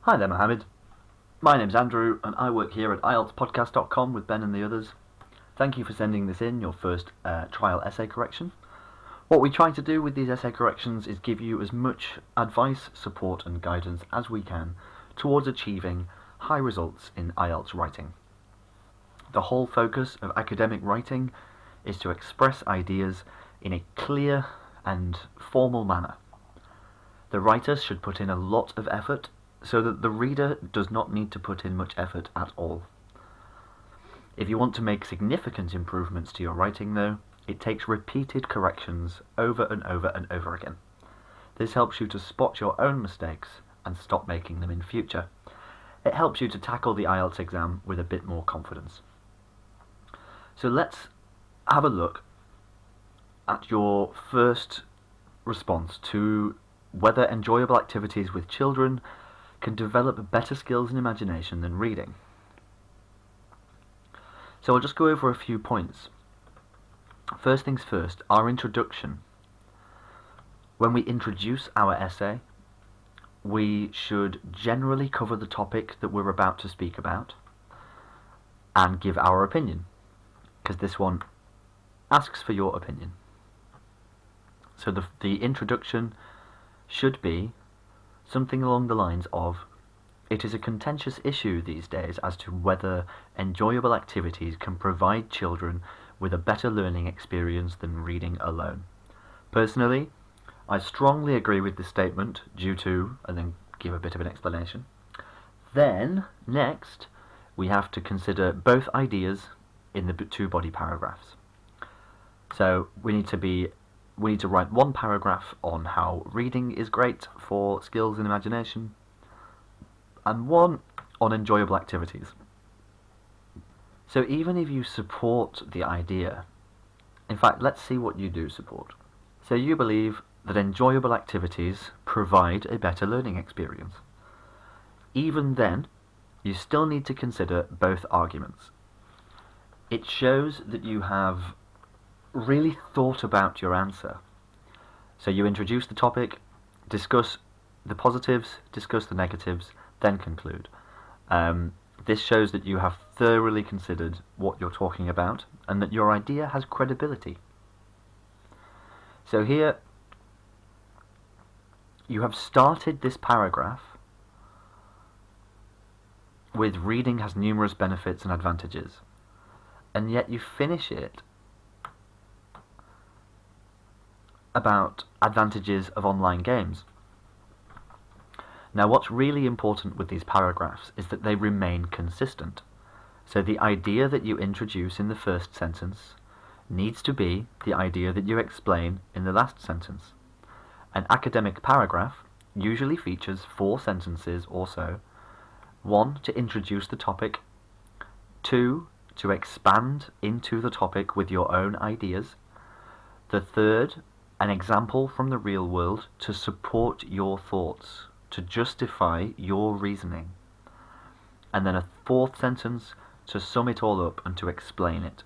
Hi there, Mohammed. My name's Andrew, and I work here at IELTSpodcast.com with Ben and the others. Thank you for sending this in, your first trial essay correction. What we try to do with these essay corrections is give you as much advice, support and guidance as we can towards achieving high results in IELTS writing. The whole focus of academic writing is to express ideas in a clear and formal manner. The writer should put in a lot of effort so that the reader does not need to put in much effort at all. If you want to make significant improvements to your writing, though, it takes repeated corrections over and over and over again. This helps you to spot your own mistakes and stop making them in future. It helps you to tackle the IELTS exam with a bit more confidence. So let's have a look at your first response to whether enjoyable activities with children can develop better skills and imagination than reading. So I'll just go over a few points. First things first, our introduction. When we introduce our essay, we should generally cover the topic that we're about to speak about and give our opinion, because this one asks for your opinion. So the introduction should be something along the lines of, it is a contentious issue these days as to whether enjoyable activities can provide children with a better learning experience than reading alone. Personally, I strongly agree with this statement due to, and then give a bit of an explanation. Then, next, we have to consider both ideas in the two body paragraphs. So we need to write one paragraph on how reading is great for skills and imagination, and one on enjoyable activities. So even if you support the idea, in fact, let's see what you do support. So you believe that enjoyable activities provide a better learning experience. Even then, you still need to consider both arguments. It shows that you have really thought about your answer. So you introduce the topic, discuss the positives, discuss the negatives, then conclude. This shows that you have thoroughly considered what you're talking about and that your idea has credibility. So here you have started this paragraph with reading has numerous benefits and advantages, and yet you finish it about advantages of online games. Now, what's really important with these paragraphs is that they remain consistent. So the idea that you introduce in the first sentence needs to be the idea that you explain in the last sentence. An academic paragraph usually features 4 sentences or so. 1, to introduce the topic. 2, to expand into the topic with your own ideas. The third, an example from the real world to support your thoughts, to justify your reasoning. And then a 4th sentence to sum it all up and to explain it.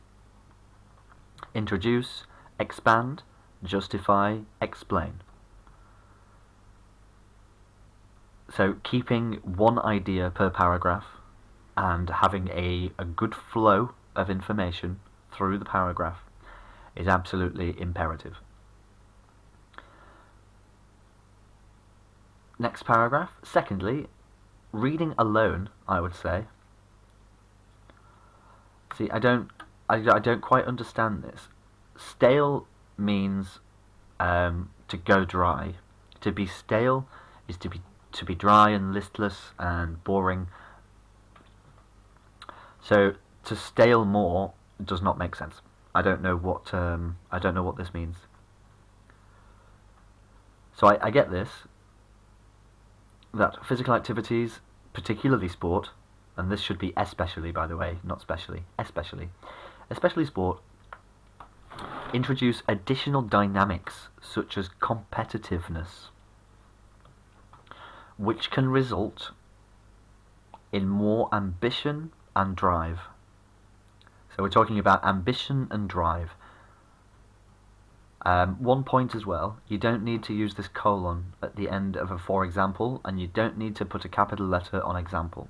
Introduce, expand, justify, explain. So keeping one idea per paragraph and having a good flow of information through the paragraph is absolutely imperative. Next paragraph. Secondly, reading alone, I would say. See, I don't quite understand this. Stale means to go dry. To be stale is to be dry and listless and boring. So to stale more does not make sense. I don't know what this means. So I get this, that physical activities, particularly sport, and this should be especially, by the way, not specially, especially sport, introduce additional dynamics such as competitiveness, which can result in more ambition and drive. So we're talking about ambition and drive. One point as well, you don't need to use this colon at the end of a for example, and you don't need to put a capital letter on example.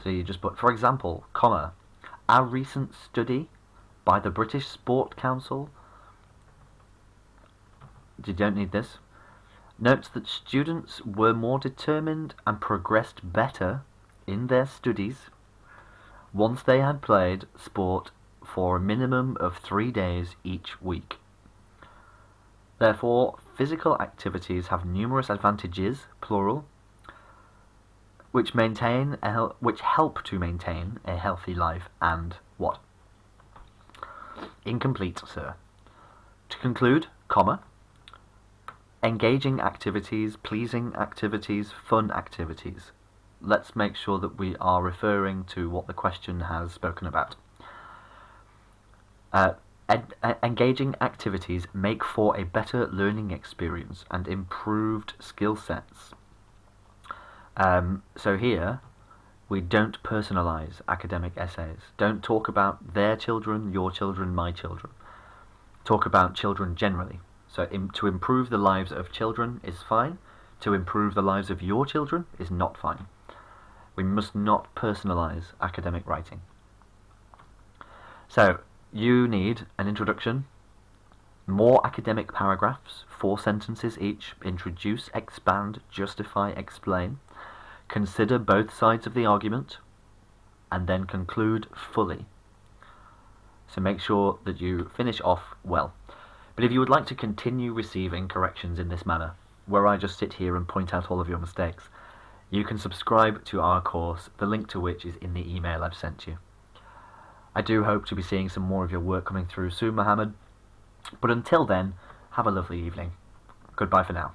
So you just put, for example, comma, a recent study by the British Sport Council, you don't need this, notes that students were more determined and progressed better in their studies once they had played sport for a minimum of 3 days each week. Therefore, physical activities have numerous advantages, plural, which help to maintain a healthy life and what? Incomplete, sir. To conclude, comma, engaging activities, pleasing activities, fun activities. Let's make sure that we are referring to what the question has spoken about. Engaging activities make for a better learning experience and improved skill sets. So here, we don't personalize academic essays. Don't talk about their children, your children, my children. Talk about children generally. So to improve the lives of children is fine. To improve the lives of your children is not fine. We must not personalize academic writing. So you need an introduction, more academic paragraphs, 4 sentences each, introduce, expand, justify, explain, consider both sides of the argument, and then conclude fully. So make sure that you finish off well. But if you would like to continue receiving corrections in this manner, where I just sit here and point out all of your mistakes, you can subscribe to our course, the link to which is in the email I've sent you. I do hope to be seeing some more of your work coming through soon, Mohammed. But until then, have a lovely evening. Goodbye for now.